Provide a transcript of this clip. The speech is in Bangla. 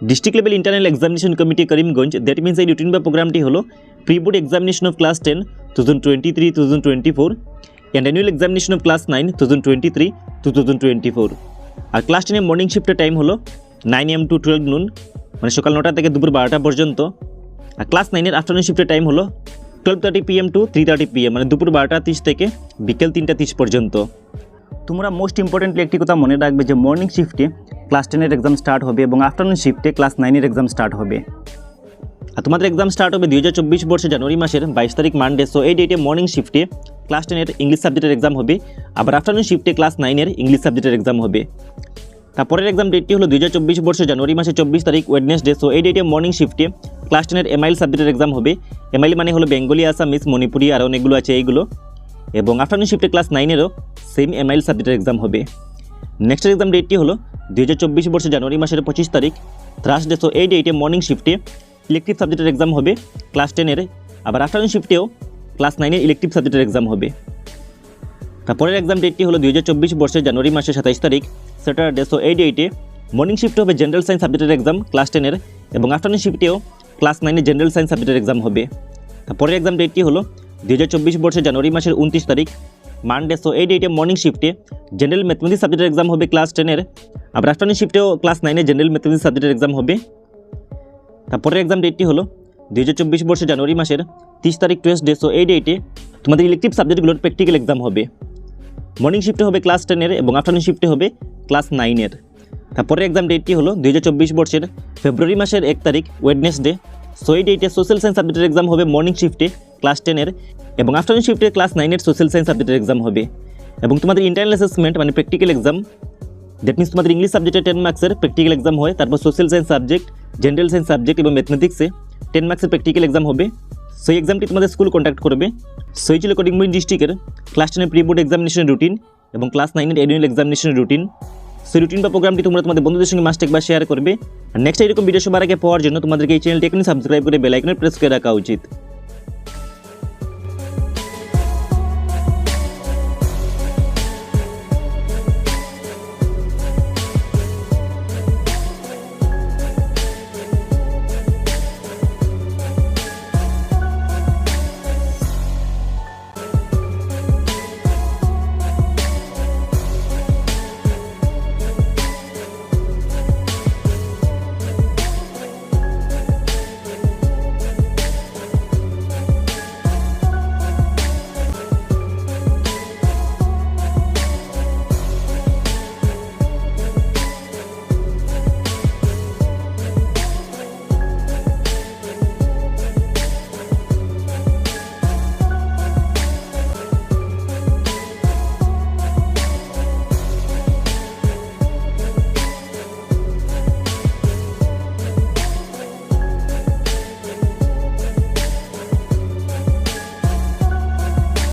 District level internal examination committee Karimganj, that means এই রুটিন বা প্রোগ্রামটি হলো pre board examination of class 10 2023-2024 and annual examination of class 9 2023-2024। আর ক্লাস 10 এর মর্নিং শিফটের টাইম হলো 9 AM to 12 noon, মানে সকাল 9টা থেকে দুপুর 12টা পর্যন্ত। আর ক্লাস 9 এর আফটারনুন শিফটের টাইম হলো 12:30 PM to 3:30 PM, মানে দুপুর 12টা 30 থেকে বিকেল 3টা 30 পর্যন্ত। তোমরা মোস্ট ইম্পর্টেন্টলি একটি কথা মনে রাখবে যে মর্নিং শিফটে ক্লাস 10 এর এক্সাম স্টার্ট হবে এবং আফটারনুন শিফটে ক্লাস 9 এর এক্সাম স্টার্ট হবে। আর তোমাদের এক্সাম স্টার্ট হবে 2024 বর্ষে জানুয়ারি মাসের 22 তারিখ মানডে। সো এই ডেটে মর্নিং শিফটে ক্লাস 10 এর ইংলিশ সাবজেক্টের এক্সাম হবে, আবার আফটারনুন শিফটে ক্লাস 9 এর ইংলিশ সাবজেক্টের এক্সাম হবে। তারপরের এক্সাম ডেটটি হলো 2024 বর্ষে জানুয়ারি মাসের 24 তারিখ ওয়েডনেসডে। সো এই ডেটে মর্নিং শিফটে ক্লাস 10 এর এমআইএল সাবজেক্টের এক্সাম হবে। এমআইএল মানে হলো বেঙ্গলি, আসামিস, মণিপুরি আর অনেকগুলো আছে এইগুলো। এবং আফটারনুন শিফটে ক্লাস 9 এরও সেম এমআইএল সাবজেক্টের এক্সাম হবে। নেক্সট এক্সাম ডেটটি হলো 2024 বর্ষে জানুয়ারি মাসের 25 তারিখ থার্সডে। সো এই ডেটে মর্নিং শিফটে ইলেকটিভ সাবজেক্টের এক্সাম হবে ক্লাস 10 এর, আবার আফটারনুন শিফটেও ক্লাস 9 এর ইলেকটিভ সাবজেক্টের এক্সাম হবে। তারপরের এক্সাম ডেটটি হলো 2024 বর্ষের জানুয়ারি মাসের 27 তারিখ স্যাটারডে। সো এই ডেটে মর্নিং শিফটে হবে জেনারেল সায়েন্স সাবজেক্টের এক্সাম ক্লাস 10 এর, এবং আফটারনুন শিফটেও ক্লাস 9 এর জেনারেল সায়েন্স সাবজেক্টের এক্সাম হবে। তারপরের এক্সাম ডেটটি হলো 2024 বর্ষের জানুয়ারি মাসের 29 তারিখ মানডে। সো এই ডেটে মর্নিং শিফটে জেনারেল ম্যাথমেটিক্স সাবজেক্টের এক্সাম হবে ক্লাস 10 এর, আবার আফটারনুন শিফটেও ক্লাস 9 এর জেনারেল ম্যাথমেটিক্স সাবজেক্টের এক্সাম হবে। তারপরের এক্সাম ডেটটি হলো 2024 বর্ষের জানুয়ারি মাসের 30 তারিখ টুয়েসডে। সো এই ডেটে তোমাদের ইলেকটিভ সাবজেক্টগুলোর প্র্যাকটিক্যাল এক্সাম হবে। মর্নিং শিফটে হবে ক্লাস 10 এর এবং আফটারনুন শিফটে হবে ক্লাস 9 এর। তারপরের এক্সাম ডেটটি হলো 2024 বর্ষের ফেব্রুয়ারি মাসের 1 তারিখ ওয়েডনেসডে। সো এই ডেটে সোশ্যাল সায়েন্স সাবজেক্টের এক্সাম হবে মর্নিং শিফটে ক্লাস 10 এর, এবং আফটারনুন শিফটে ক্লাস 9 এর সোশ্যাল সায়েন্স সাবজেক্টের এক্সাম হবে। এবং তোমাদের ইন্টারনাল অ্যাসেসমেন্ট মানে প্র্যাকটিক্যাল এক্সাম, দ্যাট মিনস তোমাদের ইংলিশ সাবজেক্টে 10 মার্কসের প্র্যাকটিক্যাল এক্সাম হয়, তারপর social science subject, general science subject এবং ম্যাথমেটিক্সে 10 মার্কসের প্র্যাকটিক্যাল এক্সাম হবে। সেই এক্সামটি তোমাদের স্কুল কন্ডাক্ট করবে। সেই ছিল করিমগঞ্জ ডিস্ট্রিক্টের ক্লাস 10 এর প্রি বোর্ড এক্সামিনেশনের রুটিন এবং ক্লাস 9 এর অ্যানুয়াল এক্সামিনেশনের রুটিন। সেই রুটিন বা প্রোগ্রামটি তোমরা তোমাদের বন্ধুদের সঙ্গে মাস্ট একবার শেয়ার করবে। আর নেক্সট এরকম ভিডিও সবার আগে পাওয়ার জন্য তোমাদেরকে এই চ্যানেলটি এখনই সাবস্ক্রাইব করে বেল আইকনে প্রেস করে রাখা উচিত।